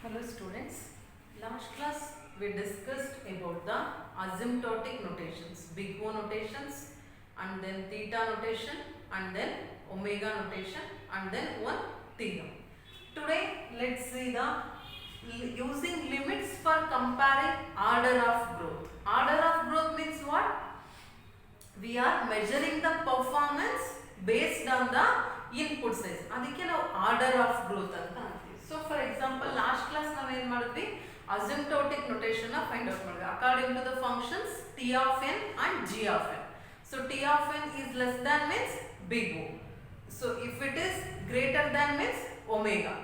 Hello students, last class we discussed about the asymptotic notations, big O notations and then theta notation and then omega notation and then one theorem. Today let's see the using limits for comparing order of growth. Order of growth means what? We are measuring the performance based on the input size. ಅದಕ್ಕೆ ನಾವು order of growth ಅಂತ ಅಂತೀವಿ. So for example last class ನಾವು ಏನು ಮಾಡಿದ್ವಿ, asymptotic notation ನ find out ಮಾಡಿದ್ವಿ according to the functions t of n and g of n. So t of n is less than means big O. So if it is greater than means omega.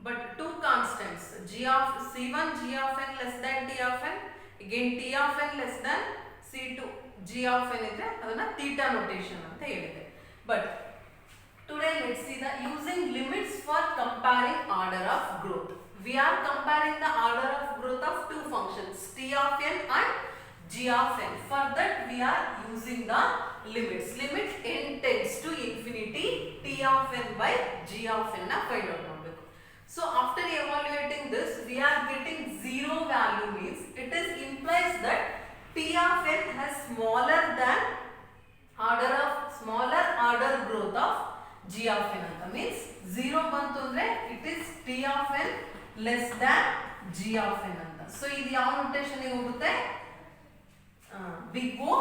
But two constants g of c1 g of n less than t of n, again t of n less than c2 g of n ಇದ್ರೆ ಅದನ್ನ theta notation ಅಂತ ಹೇಳಿದೆ. But today let's see the using limits for comparing order of growth. We are comparing the order of growth of two functions t of n and g of n. For that we are using the limits. Limit n tends to infinity t of n by g of n na find out ಮಾಡಬೇಕು. So after evaluating this we are getting zero value means it is implies that t of n has smaller order growth of g of n anta means 0 bantu andre it is t of n less than g of n anta. So idu yav notation ge hogutte big O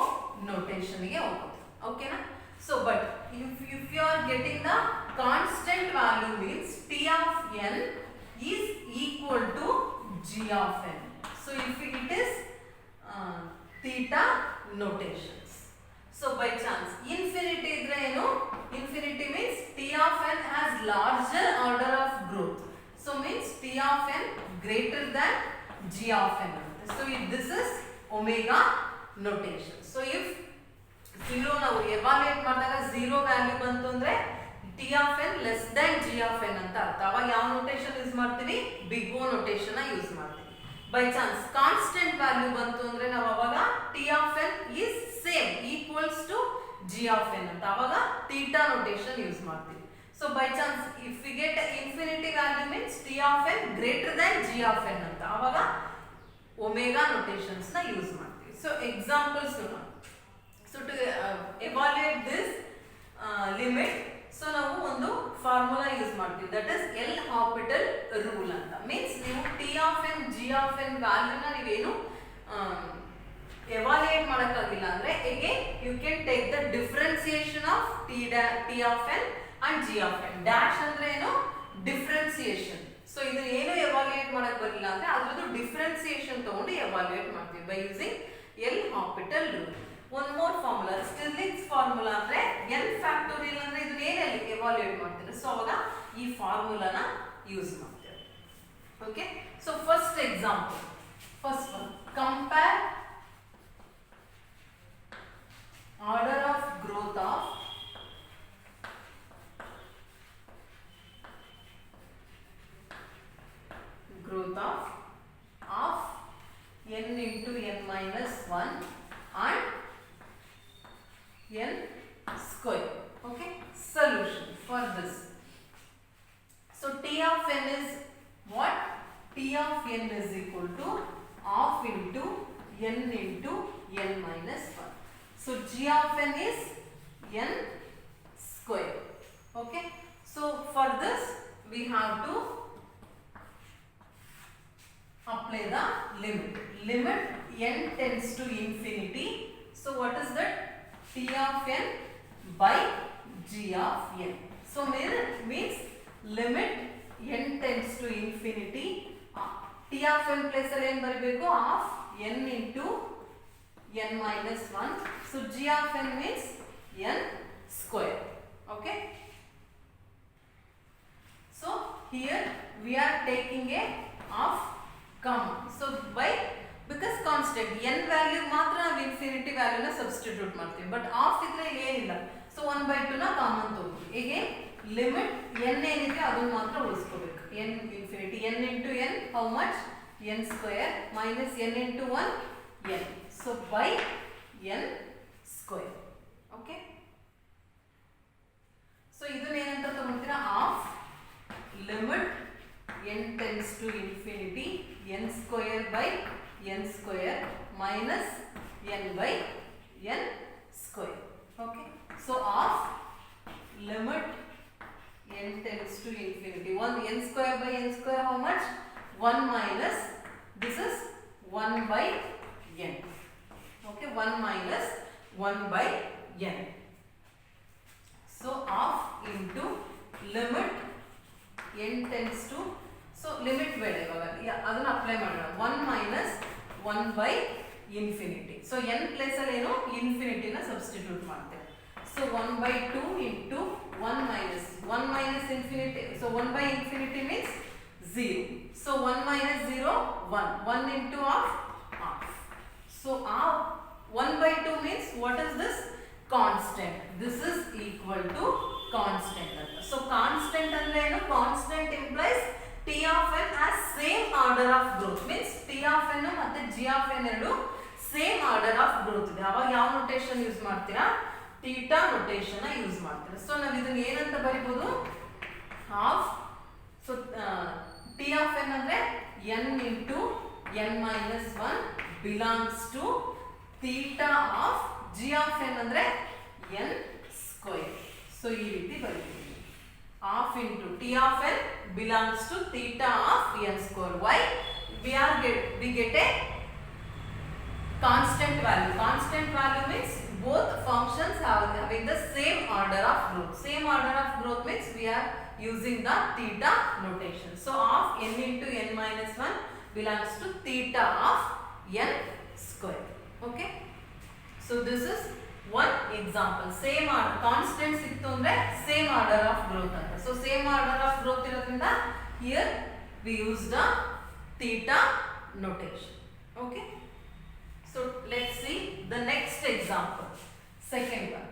notation ge hogutte. Okay na? So but if you are getting the constant value means t of n is equal to g of n. So if it is theta notations. So by chance infinity idre eno, infinity means t of n has larger order of growth. So means t of n greater than g of n. So if this is omega notation. So if 0 ನಾವು evaluate ಮಾಡಿದಾಗ 0 value ಬಂತು ಅಂದ್ರೆ t of n less than g of n ಅಂತ ಅರ್ಥ. ಅವಾಗ ಯಾವ notation use ಮಾಡ್ತೀವಿ? Big O notation use ಮಾಡ್ತೀವಿ. By chance constant value bantu andre ನಾವು ಅವಾಗ t of n is same equals to g of n ಅಂತ ಅವಾಗ theta notation use ಮಾಡ್ತೀವಿ. So by chance if we get infinity value means t of n greater than g of n ಅಂತ ಅವಾಗ omega notations ನ use ಮಾಡ್ತೀವಿ. So examples ನೋಡೋಣ. So to evaluate this limit, so ನಾವು ಒಂದು formula use ಮಾಡ್ತೀವಿ that is L'Hopital rule ಅಂತ. Means ನೀವು T of N G of N ವ್ಯಾಲ್ಯೂನ ನೀವೇನು ಎವಾಲ್ಯೂಯೇಟ್ ಮಾಡೋಕ್ಕಾಗಿಲ್ಲ ಅಂದ್ರೆ again you can take the differentiation of T of N and G of N. Dash ಅಂದ್ರೆ ಏನು? ಡಿಫ್ರೆನ್ಸಿಯೇಷನ್. ಸೊ ಇದು ಏನು ಎವಾಲ್ಯೂಯೇಟ್ ಮಾಡಕ್ ಬರಲಿಲ್ಲ ಅಂದ್ರೆ ಅದ್ರದ್ದು ಡಿಫ್ರೆನ್ಸಿಯೇಷನ್ ತಗೊಂಡು ಎವಾಲ್ಯೂಯೇಟ್ ಮಾಡ್ತೀವಿ by using L'Hopital rule. One more formula Stirling's formula ಅಂದ್ರೆ n ಫ್ಯಾಕ್ಟೋರಿಯಲ್ ಅಂದ್ರೆ ಇದನ್ನ ಏನಲ್ಲಿ ಎವಾಲ್ಯೂಯೇಟ್ ಮಾಡ್ತೀರಾ. ಸೊ ಅವಾಗ ಈ ಫಾರ್ಮುಲಾನ ಯೂಸ್ ಮಾಡ್ತೀರಾ. Okay. So first example, first one compare order of growth of n into n minus 1 and n square. Okay, solution for this. So t of n is what? T of n is equal to half into n into n minus 1. So g of n is n square. Okay, so for this we have to apply the limit n tends to infinity. So what is that? T of n by g of n. So means limit n tends to infinity. T of n place ಅಲ್ಲಿ ಏನು ಬರಬೇಕು? half n into n minus 1. So g of n means n square. Okay. So here we are taking a half common. So by because constant n value ಮಾತ್ರ ನಾವು infinity ವ್ಯಾಲ್ಯೂನ substitute ಮಾಡ್ತೀವಿ. But of ಇದ್ರೆ ಇಲ್ಲಿ ಏನಿಲ್ಲ. So 1/2 ನ common ತಗೋತೀವಿ. ಹೀಗೆ limit n ಏನಿದೆ ಅದನ್ನ ಮಾತ್ರ ಉಳಿಸ್ಕೋಬೇಕು. n infinity n into n how much? n square minus n into 1 n. So by n square. Okay. So ಇದನ್ನ ಏನಂತ ತಗೊಳ್ತೀರಾ? Of limit n tends to infinity n square by n square minus n by n square. Okay, so of limit n tends to infinity, 1 n square by n square, how much? 1 minus, this is 1 by n. Okay, 1 minus 1 by n. So of into limit n tends to, so limit ಬೇಡ ಇವಾಗ ಅದನ್ನ apply ಮಾಡೋಣ. 1 minus 1 by infinity. So n place ಅಲ್ಲಿ ಏನು infinity ನ substitute ಮಾಡ್ತೇವೆ. So 1 by 2 into 1 minus infinity. So 1 by infinity means 0. So 1 minus 0 1 into half. So 1 by 2 means what is this? Constant. This is equal to constant. So constant ಅಂದ್ರೆ ಏನು? Constant implies T of n has same order of growth, means T of n ಮತ್ತೆ G of n ಎರಡು same order of growth ಇದೆ. ಅವಾಗ ಯಾವ notation use ಮಾಡ್ತೀರಾ? Theta notation use ಮಾಡ್ತೀರಾ. So ನಾವು ಇದನ್ನ ಏನಂತ ಬರಿಬಹುದು? Half. So T of n ಅಂದ್ರೆ n into n minus 1 belongs to theta of G of n ಅಂದ್ರೆ n square. ಸೊ ಈ ರೀತಿ ಬರೀತೀವಿ. Half into T of n belongs to theta of n square. Why? We get a constant value. Constant value means both functions having the same order of growth. Same order of growth means we are using the theta notation. So of n into n minus 1 belongs to theta of n square. Okay. So this is one example. Same order, constant ಸಿಕ್ತು ಅಂದ್ರೆ same order of growth ಅಂತ. So same order of growth ಇರೋದ್ರಿಂದ here we use the theta notation. Okay. So let's see the next example. Second one.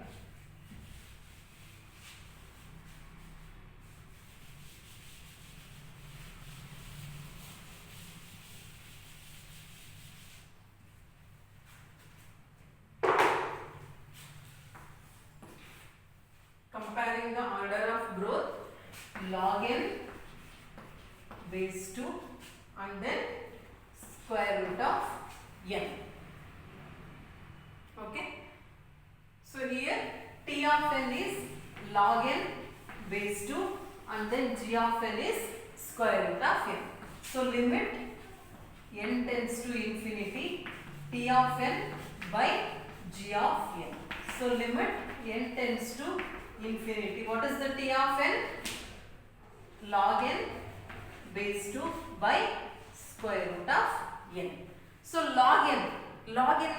Comparing the order of growth, log n base 2 and then square root of n. Okay. So here T of n is log n base 2 and then G of n is square root of n. So limit n tends to infinity T of n by G of n. So limit n tends to infinity. What is the T of n? Log n base 2 by square root of n. So log n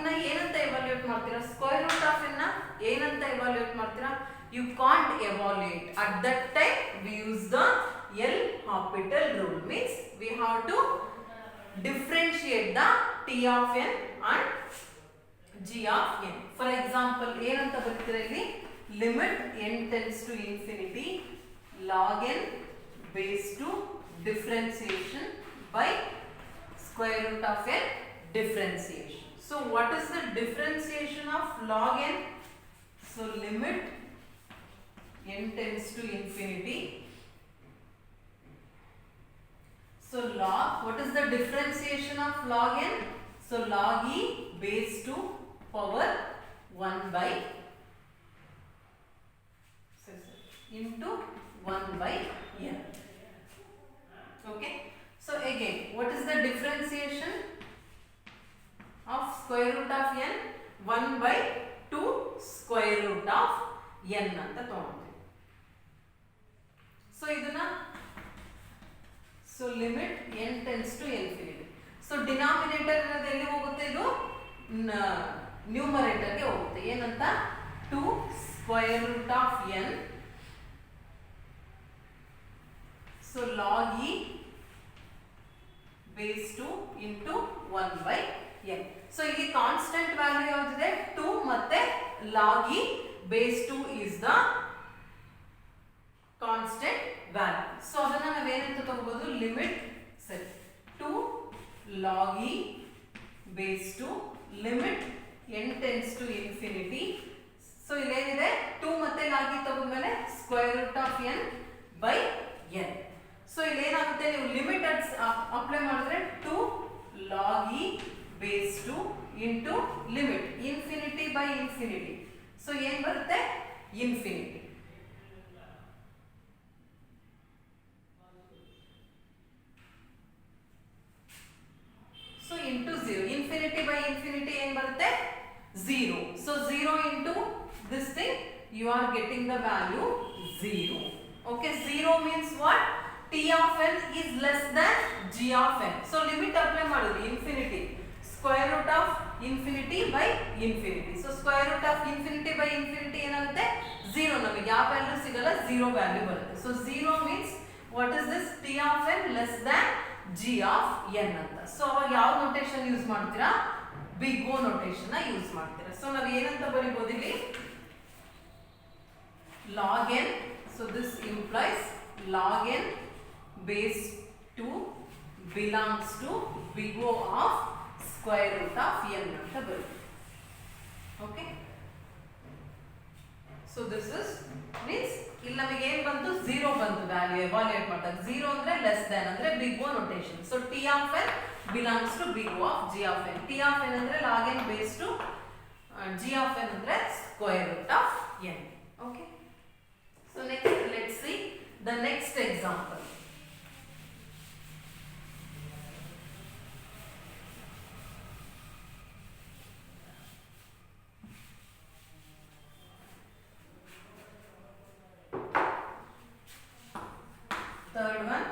ನ ಏನಂತ evaluate ಮಾಡ್ತೀರಾ? Square root of n ನ ಏನಂತ evaluate ಮಾಡ್ತೀರಾ? You can't evaluate. At that time we use the L'Hopital rule. Means we have to differentiate the T of n and G of n. For example, ಏನಂತ ಬರ್ತೀರಾ ಇಲ್ಲಿ? Limit n tends to infinity log n base 2 differentiation by square root of n differentiation. So what is the differentiation of log n? So limit n tends to infinity. So log, what is the differentiation of log n? So log e base 2 power 1 by into 1 by n. Okay. So again, what is the differentiation of square root of n? 1 by 2 square root of n ಅಂತ ತಗೊಂಡ್ವಿ. So ಇದನ್ನ, so limit n tends to infinity. So denominator ಇರೋದು ಎಲ್ಲಿ ಹೋಗುತ್ತೆ? ಇದು numerator ಗೆ ಹೋಗುತ್ತೆ. ಏನಂತ? 2 square root of n. So log e base 2 into 1 by n. So ಇಲ್ಲಿ ಕಾನ್ಸ್ಟೆಂಟ್ ವ್ಯಾಲ್ಯೂ ಯಾವ್ದಿದೆ? 2 ಮತ್ತೆ log e base 2 is the constant value. So ಅದನ್ನ ನಾವು ಏನಂತ ತಗೋಬಹುದು? ಲಿಮಿಟ್ ಸರಿ 2 log e base 2 limit n tends to infinity. So ಇಲ್ಲಿ ಏನಿದೆ? 2 ಮತ್ತೆ log e ತಗೊಂಡ್ಮೇಲೆ square root of n by n. So ಇಲ್ಲಿ ಏನಾಗುತ್ತೆ? ನೀವು ಲಿಮಿಟ್ ಅಪ್ಲೈ ಮಾಡಿದ್ರೆ 2 log e base 2 into limit infinity by infinity. So ಏನು ಬರುತ್ತೆ infinity. So into 0 infinity by infinity ಏನು ಬರುತ್ತೆ 0. So 0 into this thing you are getting the value 0. Okay, 0 means what? T of n is less than g of n. So limit apply ಮಾಡಿದ್ವಿ infinity square root of infinity by infinity. So square root of infinity by infinity ಏನಾಗುತ್ತೆ 0. ನಮಗೆ ಯಾವ value ಸಿಗಲ್ಲ 0 value ಬರುತ್ತೆ. So 0 means what is this? T of n less than g of n ಅಂತ. So ಅವಾಗ ಯಾವ notation use ಮಾಡ್ತೀರಾ? big O notation ನ ಯೂಸ್ ಮಾಡ್ತೀರಾ. So ನಾವು ಏನಂತ ಬರೀಬಹುದು ಇಲ್ಲಿ log n. So this implies log n base 2 belongs to big O of square root of n ಅಂತ ಬರುತ್ತೆ. Okay, so this is means ಇಲ್ಲಿ ನಮಗೆ ಏನು ಬಂತು 0 ಬಂತು ವ್ಯಾಲ್ಯೂ ಎವಾಲ್ಯೂಯೇಟ್ ಮಾಡಿದಾಗ 0 ಅಂದ್ರೆ ಲೆಸ್ ದನ್ ಅಂದ್ರೆ big O notation. So t of n belongs to big O of g of n. t of n ಅಂದ್ರೆ log n base 2 g of n ಅಂದ್ರೆ square root of n. Okay, so next let's see the next example. Third one,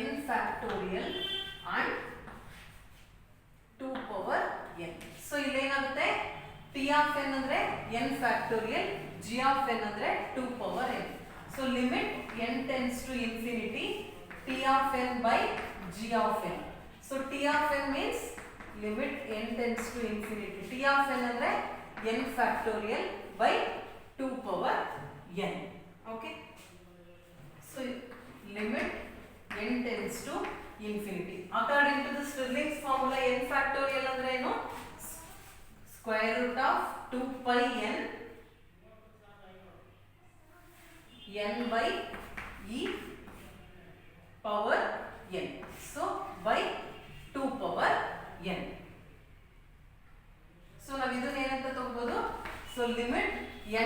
n factorial and 2 power n. So ಇಲ್ಲಿ ಏನಾಗುತ್ತೆ t of n ಅಂದ್ರೆ n factorial, g of n ಅಂದ್ರೆ 2 power n. So limit n tends to infinity t of n by g of n. So t of n means limit n tends to infinity t of n ಅಂದ್ರೆ n factorial by 2 power n. Okay, so limit n tends to infinity. According to the Stirling's formula, n factorial ಅಂದ್ರೆ ಏನು? Square root of 2 pi n n by e power n. So by 2 power n. So ನಾವು ಇದನ್ನ ಏನಂತ ತಗೋಬಹುದು? So limit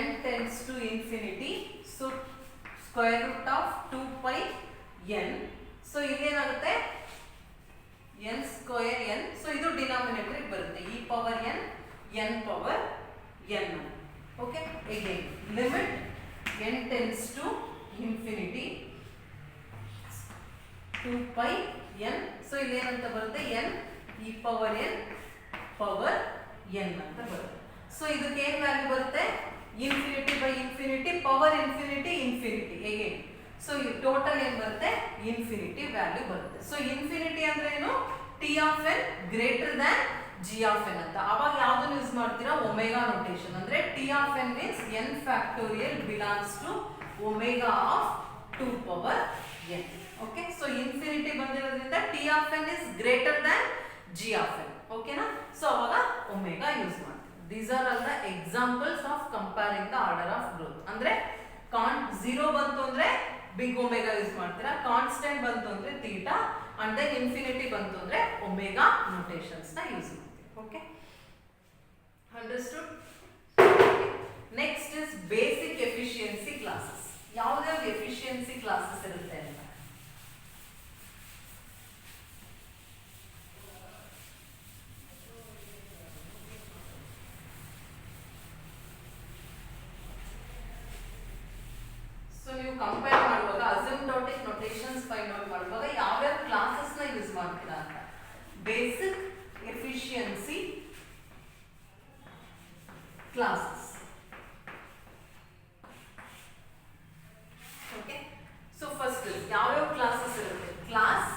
n tends to infinity. So square root of 2 pi n. So ಇದೇನಾಗುತ್ತೆ n square n. So ಇದು denominator ಬರುತ್ತೆ e power n n power n. Okay, again limit n tends to infinity 2 pi n. So ಇದೇನಂತ ಬರುತ್ತೆ n e power n power n ಅಂತ ಬರುತ್ತೆ. So ಇದಕ್ಕೆ ಏನು value ಬರುತ್ತೆ? infinity by infinity power infinity infinity again. So total ಏನು ಬರುತ್ತೆ? infinity value ಬರುತ್ತೆ. So infinity ಅಂದ್ರೆ ಏನು? t of n greater than g of n ಅಂತ. ಅವಾಗ ಯಾವ್ದನ್ನ ಯೂಸ್ ಮಾಡ್ತೀರಾ? Omega notation. ಅಂದ್ರೆ t of n means n factorial belongs to omega of 2 power n. Okay, so infinity ಬಂದಿರೋದ್ರಿಂದ t of n is greater than g of n. Okay ನಾ? So ಅವಾಗ omega use ಮಾಡ್ತೀವಿ. These are all the examples of comparing the order of growth. ಅಂದ್ರೆ 0 ಬಂತು ಅಂದ್ರೆ big omega use ಮಾಡ್ತೀರಾ, constant ಬಂತು ಅಂದ್ರೆ ಥೀಟಾ, and then infinity ಬಂತು ಅಂದ್ರೆ ಒಮೆಗಾ ನೋಟೇಷನ್ಸ್ ನ ಯೂಸ್ ಮಾಡ್ತೀವಿ. Okay, understood? Next is basic efficiency classes. ಯಾವ್ಯಾವ efficiency classes ಇರುತ್ತೆ ಅಂತ ನೀವು ಕಂಪೇರ್ ಮಾಡುವಾಗ ಅಸಿಂಪ್ಟೋಟಿಕ್ ನೋಟೇಷನ್ಸ್ ಫೈಂಡ್ ಔಟ್ ಮಾಡುವಾಗ ಯಾವ್ಯಾವ ಕ್ಲಾಸಸ್ ನ ಯೂಸ್ ಮಾಡ್ತೀರಾ ಅಂತ. Basic efficiency classes. Okay, so first ಯಾವ್ಯಾವ ಕ್ಲಾಸಸ್ ಇರುತ್ತೆ? ಕ್ಲಾಸ್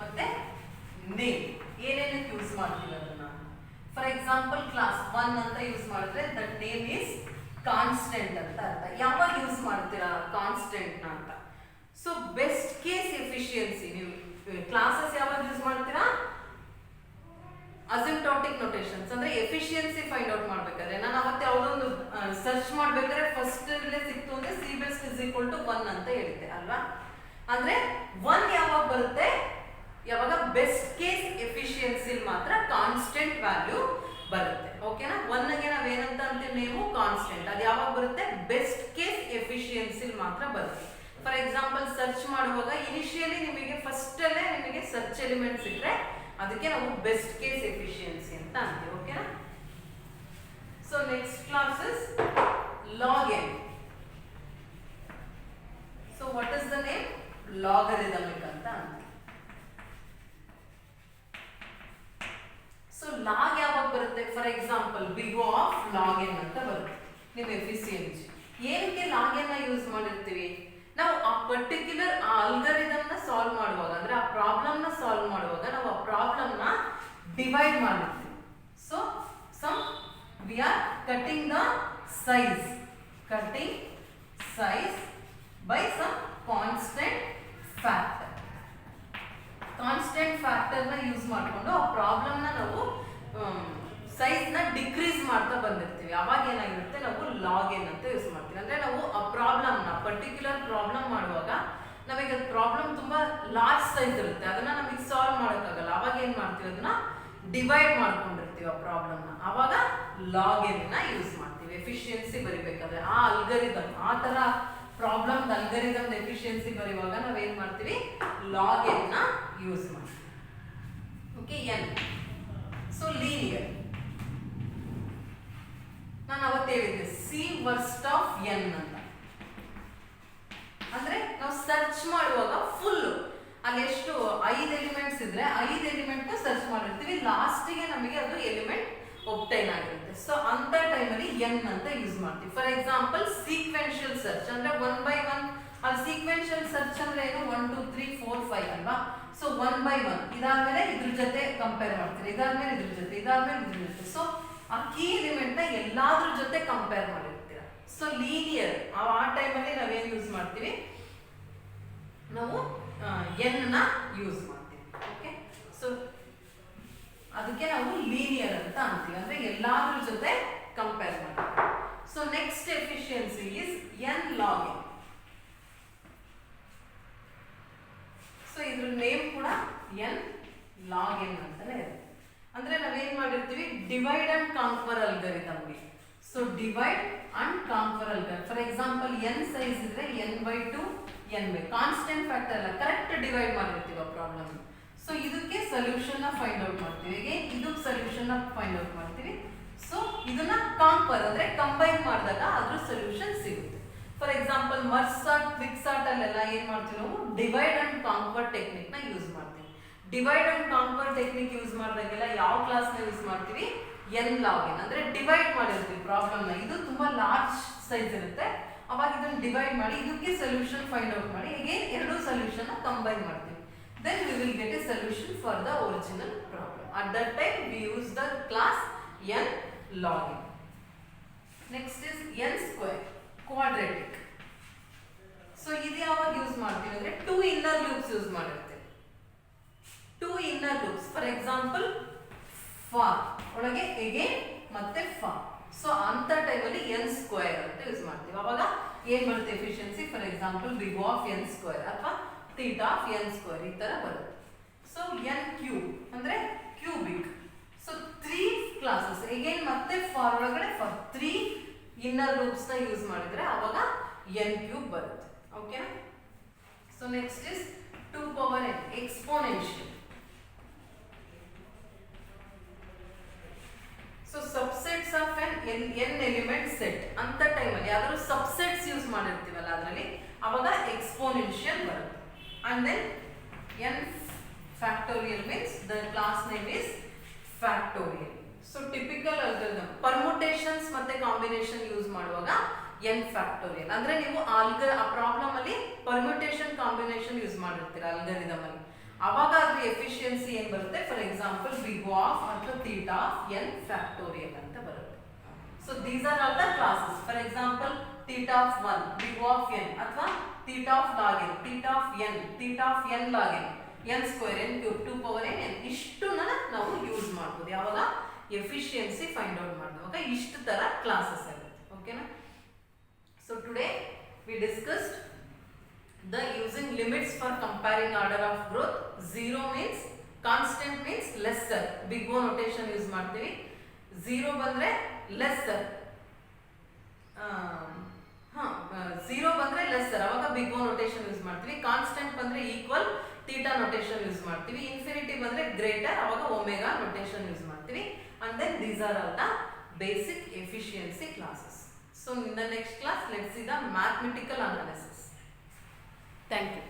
ಮತ್ತೆ ನೇಮ್. ಏನೇನಕ್ಕೆ ಯೂಸ್ ಮಾಡ್ತೀವಿ ಅದನ್ನ? ಫಾರ್ ಎಕ್ಸಾಂಪಲ್ ಕ್ಲಾಸ್ 1 ಅಂತ ಯೂಸ್ ಮಾಡಿದ್ರೆ ದಟ್ ನೇಮ್ ಈಸ್ ಕಾನ್ಸ್ಟೆಂಟ್ ಅಂತ ಅರ್ಥ. ಯಾವಾಗ ಯೂಸ್ ಮಾಡ್ತೀರಾ ಕಾನ್ಸ್ಟೆಂಟ್ ನ ಅಂತ? ಸೊ ಬೆಸ್ಟ್ ಕೇಸ್ ಎಫಿಷಿಯನ್ಸಿ ನೀವು ಕ್ಲಾಸಸ್ ಯಾವಾಗ ಯೂಸ್ ಮಾಡ್ತೀರಾ? ಅಸಿಂಪ್ಟೋಟಿಕ್ ನೋಟೇಷನ್ಸ್ ಅಂದ್ರೆ ಎಫಿಷಿಯನ್ಸಿ ಫೈಂಡ್ ಔಟ್ ಮಾಡ್ಬೇಕಾದ್ರೆ ನಾನು ಅವತ್ತು ಯಾವುದೊಂದು ಸರ್ಚ್ ಮಾಡ್ಬೇಕಾದ್ರೆ ಫಸ್ಟ್ ಇಲ್ಲೇ ಸಿಕ್ತು ಅಂದ್ರೆ C best is equal to 1 ಅಂತ ಹೇಳಿದ್ದೆ ಅಲ್ವಾ? ಅಂದ್ರೆ 1 ಯಾವಾಗ ಬರುತ್ತೆ, ಯಾವಾಗ ಬೆಸ್ಟ್ ಕೇಸ್ ಎಫಿಷಿಯನ್ಸಿ ಮಾತ್ರ ಕಾನ್ಸ್ಟೆಂಟ್ ವ್ಯಾಲ್ಯೂ ಬರುತ್ತೆ. ಓಕೆನಾ, 1ಗೆ ನಾವೇನಂತ ಅಂತೀವಿ, ನೀವು ಕಾನ್ಸ್ಟೆಂಟ್. ಅದು ಯಾವಾಗ ಬರುತ್ತೆ, ಬೆಸ್ಟ್ ಕೇಸ್ ಎಫಿಷಿಯನ್ಸಿ ಮಾತ್ರ ಬರುತ್ತೆ. ಫಾರ್ ಎಕ್ಸಾಂಪಲ್ ಸರ್ಚ್ ಮಾಡುವಾಗ ಇನಿಷಿಯಲಿ ನಿಮಗೆ ಫಸ್ಟ್ ಅಲ್ಲೇ ನಿಮಗೆ ಸರ್ಚ್ ಎಲಿಮೆಂಟ್ಸ್ ಇದ್ರೆ ಅದಕ್ಕೆ ನಾವು ಬೆಸ್ಟ್ ಕೇಸ್ ಎಫಿಷಿಯನ್ಸಿ ಅಂತ ಅಂತೀವಿ. ಓಕೆನಾ. So next class is log n. So what is the name, logarithmic ಅಂತ ಅಂತೀವಿ. ಸೊ ಲಾಗ್ ಯಾವಾಗ ಬರುತ್ತೆ, for example big of log n ಅಂತ ಬರುತ್ತೆ ನಿಮ್ಮ ಎಫಿಷಿಯನ್ಸಿ. ಏನಕ್ಕೆ ಲಾಗ್ n ನ ಯೂಸ್ ಮಾಡಿರ್ತೀವಿ, ನಾವು ಆ ಪರ್ಟಿಕ್ಯುಲರ್ ಆ ಅಲ್ಗಾರಿದಮ್ ನ ಸಾಲ್ವ್ ಮಾಡುವಾಗ, ಅಂದ್ರೆ ಆ ಪ್ರಾಬ್ಲಮ್ ನ ಸಾಲ್ವ್ ಮಾಡುವಾಗ ನಾವು ಆ ಪ್ರಾಬ್ಲಮ್ ನ ಡಿವೈಡ್ ಮಾಡಿರ್ತೀವಿ. So some we are cutting the size by some constant factor ನ ಯೂಸ್ ಮಾಡಿಕೊಂಡು ಆ ಪ್ರಾಬ್ಲಮ್ ನ ನಾವು ಸೈಜ್ ನ ಡಿಕ್ರೀಸ್ ಮಾಡ್ತಾ ಬಂದಿರ್ತೀವಿ. ಅವಾಗ ಏನಾಗಿರುತ್ತೆ, ನಾವು ಲಾಗ್ n ಅಂತ ಯೂಸ್ ಮಾಡ್ತೀವಿ. ಅಂದ್ರೆ ನಾವು ಆ ಪ್ರಾಬ್ಲಮ್ ನ ಪರ್ಟಿಕ್ಯುಲರ್ ಪ್ರಾಬ್ಲಮ್ ಮಾಡುವಾಗ ನಮಗೆ ಪ್ರಾಬ್ಲಮ್ ತುಂಬಾ ಲಾರ್ಜ್ ಸೈಜ್ ಇರುತ್ತೆ, ಅದನ್ನ ನಮಗೆ ಸಾಲ್ವ್ ಮಾಡೋಕ್ಕಾಗಲ್ಲ. ಅವಾಗ ಏನ್ ಮಾಡ್ತೀವಿ, ಅದನ್ನ ಡಿವೈಡ್ ಮಾಡ್ಕೊಂಡಿರ್ತೀವಿ ಆ ಪ್ರಾಬ್ಲಮ್ ನ, ಅವಾಗ ಲಾಗ್ n ನ ಯೂಸ್ ಮಾಡ್ತೀವಿ ಎಫಿಷಿಯನ್ಸಿ ಬರಿಬೇಕಾದ್ರೆ. ಆ ಅಲ್ಗಾರಿದಮ್ ಆ ತರ ಪ್ರಾಬ್ಲಮ್ ಅಲ್ಗಾರಿದಮ್ ಎಫಿಷಿಯನ್ಸಿ ಬರೆಯುವಾಗ ನಾವೇನ್ ಮಾಡ್ತೀವಿ, ಲಾಗ್ n ನ ಯೂಸ್ ಮಾಡ್ತೀವಿ. Okay, n. ಸೊ ಲೀನಿಯರ್ ನಾನು ಅವತ್ತು ಹೇಳಿದ್ದೆ ಸಿ ವರ್ಸ್ಟ್ ಆಫ್ n ಅಂತ. ಅಂದ್ರೆ ನಾವು ಸರ್ಚ್ ಮಾಡುವಾಗ ಫುಲ್ ಅಲ್ಲಿ ಎಷ್ಟು 5 ಎಲಿಮೆಂಟ್ಸ್ ಇದ್ರೆ 5 ಎಲಿಮೆಂಟ್ ನ ಸರ್ಚ್ ಮಾಡಿರ್ತೀವಿ, ಲಾಸ್ಟಿಗೆ ನಮಗೆ ಅದು ಎಲಿಮೆಂಟ್ ಒಬ್ಟೈನ್ ಆಗಿರುತ್ತೆ. ಸೊ ಅಂತ ಟೈಮಲ್ಲಿ n ಅಂತ ಯೂಸ್ ಮಾಡ್ತೀವಿ. ಫಾರ್ ಎಕ್ಸಾಂಪಲ್ ಸೀಕ್ವೆನ್ಷಿಯಲ್ ಸರ್ಚ್ ಅಂದ್ರೆ 1 by 1. ಅಲ್ಲಿ ಸೀಕ್ವೆನ್ಷಿಯಲ್ ಸರ್ಚ್ ಅಂದ್ರೆ ಏನು, 1 2 3 4 5 ಅಲ್ವಾ. ಸೊ 1 by 1 ಇದಾದ್ಮೇಲೆ ಇದ್ರ ಜೊತೆ ಕಂಪೇರ್ ಮಾಡ್ತೀರಿ, ಇದಾದ್ಮೇಲೆ ಇದ್ರ ಜೊತೆ, ಇದಾದ್ಮೇಲೆ ಇದ್ರ ಜೊತೆ. ಸೊ ಆ ಕೀ ಎಲಿಮೆಂಟ್ ನ ಎಲ್ಲಾದ್ರ ಜೊತೆ ಕಂಪೇರ್ ಮಾಡಿರ್ತೀರ. ಸೊ ಲೀನಿಯರ್ ಆ ಟೈಮಲ್ಲಿ ನಾವೇನ್ ಯೂಸ್ ಮಾಡ್ತೀವಿ, ನಾವು n ನ ಯೂಸ್ ಮಾಡ್ತೀವಿ. ಓಕೆ, ಸೊ ಅದಕ್ಕೆ ನಾವು ಲೀನಿಯರ್ ಅಂತ ಅಂತೀವಿ, ಅಂದ್ರೆ ಎಲ್ಲಾದ್ರ ಜೊತೆ ಕಂಪೇರ್ ಮಾಡ್ತೀವಿ. So next efficiency is n log n. So ಇದ್ರ ನೇಮ್ ಕೂಡ n log n ಅಂತಾನೆ ಇರುತ್ತೆ. ಅಂದ್ರೆ ನಾವೇನ್ ಮಾಡಿರ್ತೀವಿ, ಡಿವೈಡ್ ಅಂಡ್ ಕಾಂಕ್ವರ್ ಅಲ್ಗಾರಿದಮ್ಗೆ. So divide and conquer algorithm. For example n size ಇದ್ರೆ n/2 n by constant factor ಅಲ್ಲ, ಕರೆಕ್ಟ್ ಡಿವೈಡ್ ಮಾಡಿರ್ತೀವಿ ಆ ಪ್ರಾಬ್ಲಮ್. ಸೊ ಇದಕ್ಕೆ ಸೊಲ್ಯೂಷನ್ ನ ಫೈಂಡ್ ಔಟ್ ಮಾಡ್ತೀವಿ, ಇದಕ್ಕೆ ಸೊಲ್ಯೂಷನ್ ನ ಫೈಂಡ್ ಔಟ್ ಮಾಡ್ತೀವಿ. ಸೊ ಇದನ್ನ ಕಾಂಪರ್ ಅಂದ್ರೆ ಕಂಬೈನ್ ಮಾಡಿದಾಗ ಅದ್ರ ಸೊಲ್ಯೂಷನ್ ಸಿಗುತ್ತೆ. For example merge sort, quick sort ಅಲ್ಲೆಲ್ಲ ಏನ್ ಮಾಡ್ತೀವಿ, ನಾವು ಡಿವೈಡ್ ಅಂಡ್ ಕಾಂಕ್ವರ್ ಟೆಕ್ನಿಕ್ ನ ಯೂಸ್ ಮಾಡ್ತೀವಿ. Divide and conquer technique use ಮಾಡಿದಾಗೆಲ್ಲ ಯಾವ ಕ್ಲಾಸ್ ನ ಯೂಸ್ ಮಾಡ್ತೀವಿ, n log n. ಅಂದ್ರೆ ಡಿವೈಡ್ ಮಾಡಿರ್ತೀವಿ ಪ್ರಾಬ್ಲಮ್ ನ, ಇದು ತುಂಬಾ ಲಾರ್ಜ್ ಸೈಜ್ ಇರುತ್ತೆ, ಅವಾಗ ಇದನ್ನ ಡಿವೈಡ್ ಮಾಡಿ ಇದಕ್ಕೆ ಸೊಲ್ಯೂಷನ್ ಫೈಂಡ್ ಔಟ್ ಮಾಡಿ ಹೀಗೆ ಎರಡು ಸೊಲ್ಯೂಷನ್ ನ ಕಂಬೈನ್ ಮಾಡ್ತೀವಿ. Then we will get a solution for the original problem. At that time we use the class n log n. Next is n square, quadratic. So ಇದು ಯಾವಾಗ use ಮಾಡ್ತೀವಿ ಅಂದ್ರೆ 2 inner loops use ಮಾಡಿರ್ತೀವಿ. 2 inner loops, for example for ಒಳಗೆ again ಮತ್ತೆ for. So ಅಂತ ಟೈಮಲ್ಲಿ n square ಅಂತ ಯೂಸ್ ಮಾಡ್ತೀವಿ. ಅವಾಗ ಏನ್ ಬರುತ್ತೆ efficiency, for example big of n square ಅಥವಾ ಥೀಟಾ ಆಫ್ n ಸ್ಕ್ವೇರ್ ಈ ತರ ಬರುತ್ತೆ. ಸೊ n ಕ್ಯೂಬ್ ಅಂದ್ರೆ ಕ್ಯೂಬಿಕ್. ಸೊ 3 ಕ್ಲಾಸಸ್ ಅಗೇನ್ ಮತ್ತೆ ಫಾರ್ ಒಳಗಡೆ ಫಾರ್ 3 ಇನ್ನರ್ ಲೂಪ್ಸ್ ನ ಯೂಸ್ ಮಾಡಿದ್ರೆ ಅವಾಗ n ಕ್ಯೂಬ್ ಬರುತ್ತೆ. ಓಕೆನಾ. So next is 2 power n exponential. So subsets of n element set ಅಂತ ಟೈಮಲ್ಲಿ ಯಾವ್ದಾದ್ರು ಸಬ್ಸೆಟ್ಸ್ ಯೂಸ್ ಮಾಡಿರ್ತೀವಲ್ಲ ಅದರಲ್ಲಿ ಅವಾಗ ಎಕ್ಸ್ಪೋನೆನ್ಷಿಯಲ್ ಬರುತ್ತೆ. And then n factorial means the class name is factorial. So typical algorithm permutations ಮತ್ತೆ combination ಯೂಸ್ ಮಾಡುವಾಗ n factorial. ಅಂದ್ರೆ ನೀವು ಆ ಪ್ರಾಬ್ಲಮ್ ಅಲ್ಲಿ ಪರ್ಮ್ಯುಟೇಷನ್ ಕಾಂಬಿನೇಷನ್ ಯೂಸ್ ಮಾಡಿರ್ತೀರ ಅಲ್ಗಾರಿದಮ್ ಅಲ್ಲಿ, ಅವಾಗ ಅದ್ರ ಎಫಿಷಿಯನ್ಸಿ ಏನ್ ಬರುತ್ತೆ, ಫಾರ್ ಎಕ್ಸಾಂಪಲ್ ಬಿಗ್ ಆಫ್ ಅಥವಾ ಥೀಟಾ ಆಫ್ n factorial ಅಂತ ಬರುತ್ತೆ. So these are all the classes. For example theta of 1, big of n ಅಥವಾ theta of log n, theta of n, theta of n log n, n square, n cube, 2 power n ಇಷ್ಟನ್ನ ನಾವು use ಮಾಡ್ಬೋದು ಯಾವಾಗ efficiency find out ಮಾಡುವಾಗ. ಇಷ್ಟು ತರ classes ಆಗುತ್ತೆ. ಓಕೆನಾ. So today we discussed the using limit limits for comparing order of growth. 0 means constant means lesser, big O notation use ಮಾಡ್ತೀವಿ. 0 ಬಂದ್ರೆ ಲೆಸ್ಸರ್, 0 ಬಂದ್ರೆ ಲೆಸ್ಸರ್, ಅವಾಗ ಬಿಗ್ ಓ ನೊಟೇಶನ್ ಯೂಸ್ ಮಾಡ್ತೀವಿ. ಕಾನ್ಸ್ಟೆಂಟ್ ಬಂದ್ರೆ ಈಕ್ವಲ್, ಥೀಟಾ ನೊಟೇಶನ್ ಯೂಸ್ ಮಾಡ್ತೀವಿ. Infinity ಬಂದ್ರೆ greater, ಅವಾಗ omega notation use ಮಾಡ್ತೀವಿ. And then these are all the basic efficiency classes. So in the next class, let's see the mathematical analysis. Thank you.